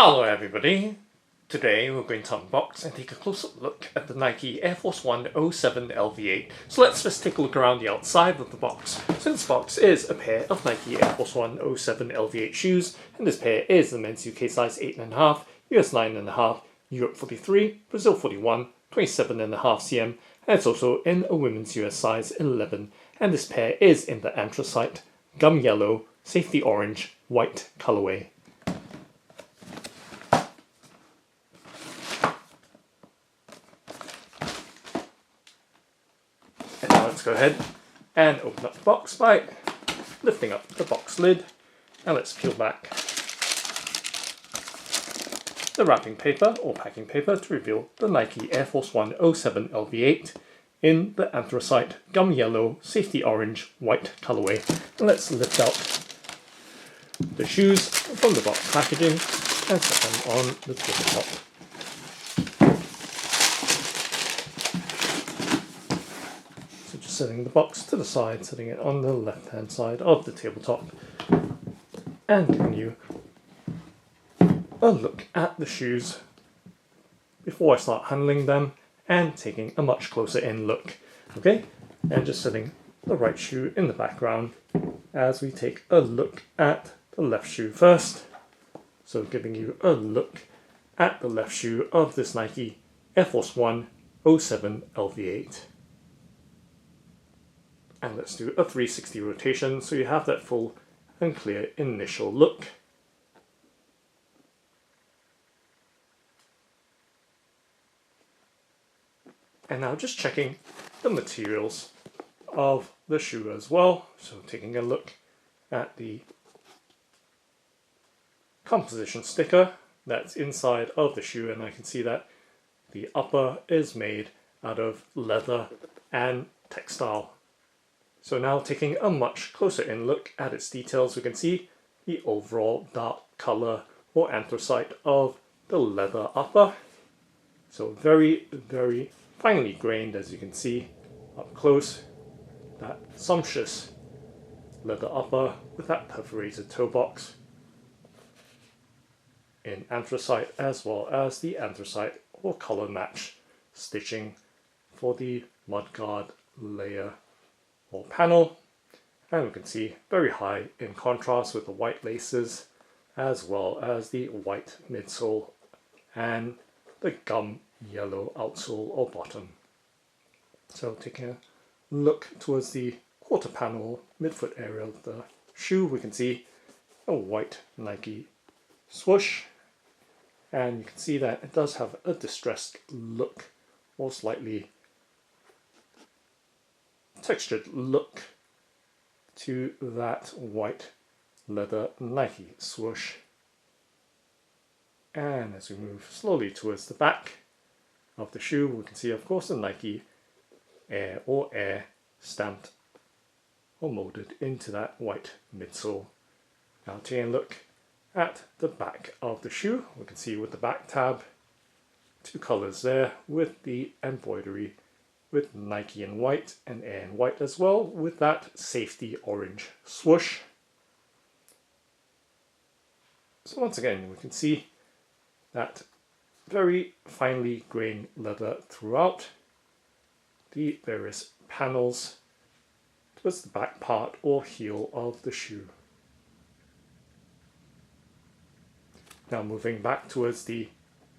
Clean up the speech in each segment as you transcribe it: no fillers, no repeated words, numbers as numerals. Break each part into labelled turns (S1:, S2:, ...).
S1: Hello everybody! Today we're going to unbox and take a close-up look at the Nike Air Force 1 07 LV8. So let's just take a look around the outside of the box. So this box is a pair of Nike Air Force 1 07 LV8 shoes, and this pair is the men's UK size 8.5, US 9.5, Europe 43, Brazil 41, 27.5 cm, and it's also in a women's US size 11, and this pair is in the Anthracite, gum yellow, safety orange, white colourway. And now let's go ahead and open up the box by lifting up the box lid, and let's peel back the wrapping paper or packing paper to reveal the Nike Air Force 1 07 LV8 in the Anthracite, gum yellow, safety orange, white colourway. And let's lift out the shoes from the box packaging and set them on the tabletop. Setting the box to the side, setting it on the left hand side of the tabletop, and giving you a look at the shoes before I start handling them and taking a much closer in look. Okay, and just setting the right shoe in the background as we take a look at the left shoe first. So giving you a look at the left shoe of this Nike Air Force 1 07 LV8. And let's do a 360 rotation so you have that full and clear initial look. And now just checking the materials of the shoe as well. So taking a look at the composition sticker that's inside of the shoe, and I can see that the upper is made out of leather and textile. So now taking a much closer in look at its details, we can see the overall dark colour or anthracite of the leather upper. So very, very finely grained, as you can see up close. That sumptuous leather upper with that perforated toe box in anthracite, as well as the anthracite or colour match stitching for the mudguard layer or panel, and we can see very high in contrast with the white laces, as well as the white midsole and the gum yellow outsole or bottom. So taking a look towards the quarter panel midfoot area of the shoe, we can see a white Nike swoosh, and you can see that it does have a distressed look or slightly textured look to that white leather Nike swoosh. And as we move slowly towards the back of the shoe, we can see of course the Nike Air or Air stamped or molded into that white midsole. Now taking a look at the back of the shoe, we can see with the back tab, two colours there with the embroidery with Nike in white and Air in white, as well with that safety orange swoosh. So once again we can see that very finely grained leather throughout the various panels towards the back part or heel of the shoe. Now moving back towards the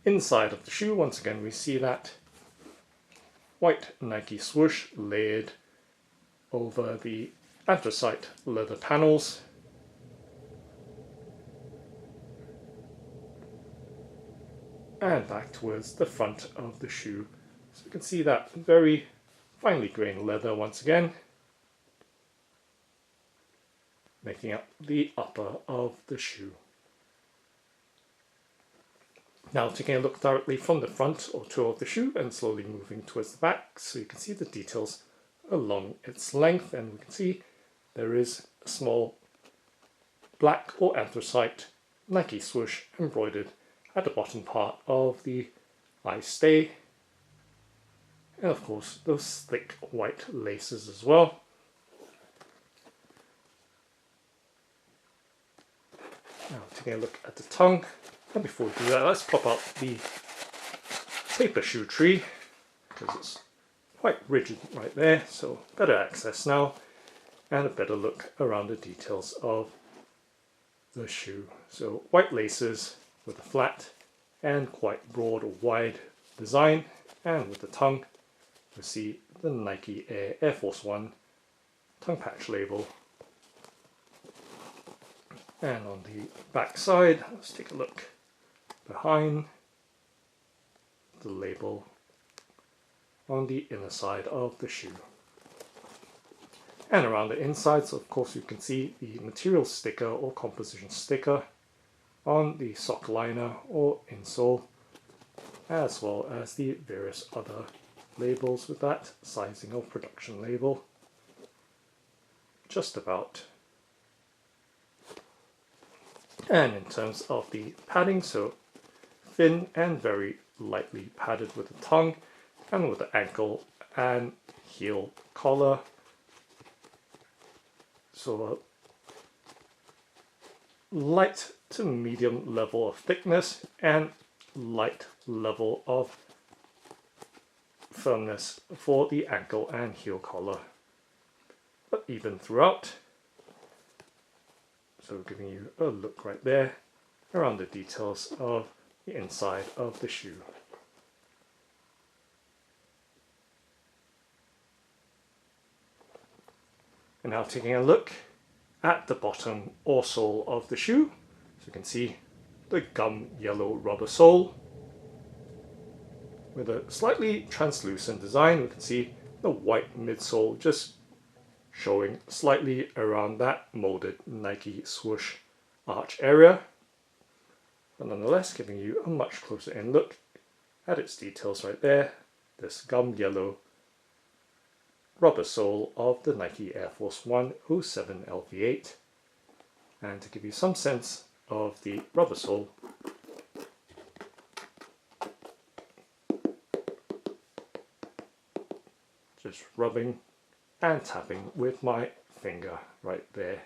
S1: inside of the shoe, once again we see that white Nike swoosh layered over the anthracite leather panels. And back towards the front of the shoe. So you can see that very finely grained leather once again, making up the upper of the shoe. Now taking a look directly from the front or toe of the shoe and slowly moving towards the back, so you can see the details along its length, and we can see there is a small black or anthracite Nike swoosh embroidered at the bottom part of the eye stay, and of course those thick white laces as well. Now taking a look at the tongue, And before we do that, let's pop out the taper shoe tree, because it's quite rigid right there, so better access now and a better look around the details of the shoe. So white laces with a flat and quite broad or wide design, and with the tongue we see the Nike Air Force 1 tongue patch label. And on the back side, let's take a look behind the label on the inner side of the shoe. And around the inside, so of course you can see the material sticker or composition sticker on the sock liner or insole, as well as the various other labels with that sizing or production label just about. And in terms of the padding, so thin and very lightly padded with the tongue and with the ankle and heel collar. So a light to medium level of thickness and light level of firmness for the ankle and heel collar, but even throughout. So giving you a look right there around the details of the inside of the shoe. And now taking a look at the bottom or sole of the shoe. So you can see the gum yellow rubber sole with a slightly translucent design. We can see the white midsole just showing slightly around that molded Nike swoosh arch area. But nonetheless, giving you a much closer in look at its details right there. This gum yellow rubber sole of the Nike Air Force 1 07 LV8. And to give you some sense of the rubber sole, just rubbing and tapping with my finger right there.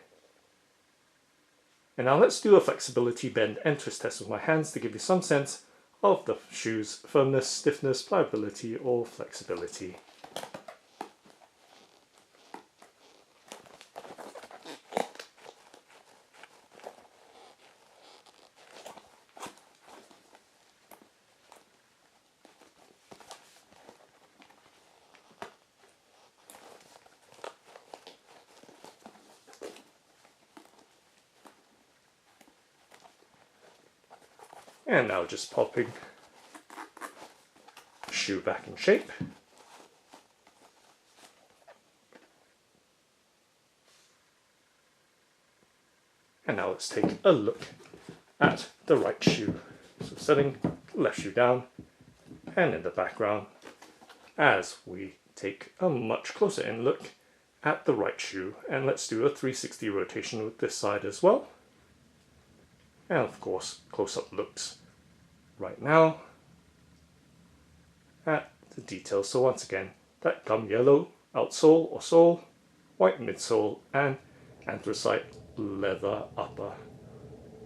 S1: And now let's do a flexibility bend and twist test with my hands to give you some sense of the shoe's firmness, stiffness, pliability or flexibility. And now just popping the shoe back in shape. And now let's take a look at the right shoe. So setting the left shoe down and in the background as we take a much closer in look at the right shoe. And let's do a 360 rotation with this side as well. And of course, close-up looks right now at the details. So once again, that gum yellow outsole or sole, white midsole, and anthracite leather upper,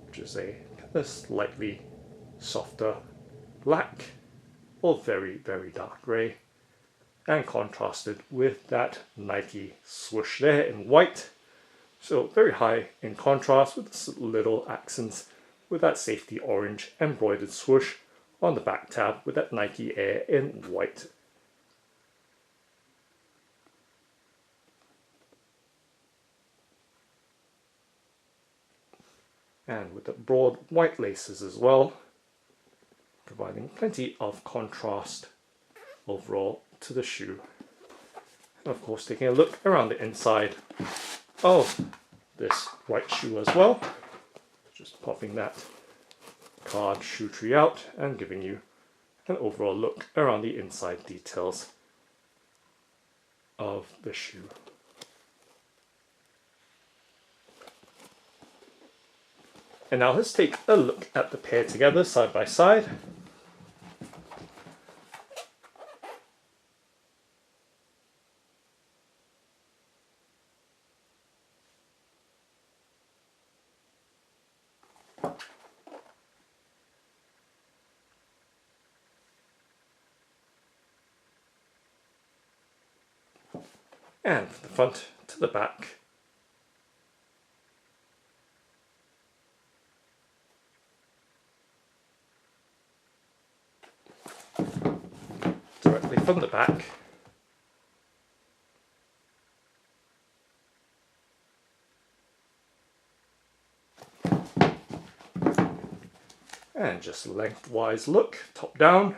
S1: which is a slightly softer black or very, very dark grey, and contrasted with that Nike swoosh there in white. So very high in contrast with little accents with that safety orange embroidered swoosh on the back tab with that Nike Air in white. And with the broad white laces as well, providing plenty of contrast overall to the shoe. And of course taking a look around the inside of this white shoe as well, just popping that card shoe tree out and giving you an overall look around the inside details of the shoe. And now let's take a look at the pair together side by side. and from the front to the back. Directly from the back. And just lengthwise look, top down.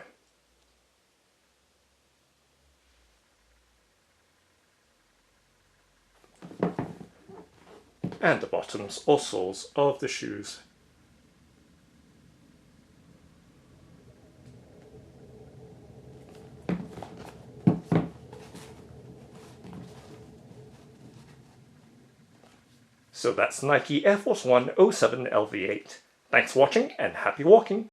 S1: And the bottoms or soles of the shoes. So that's Nike Air Force 1 07 LV8. Thanks for watching and happy walking!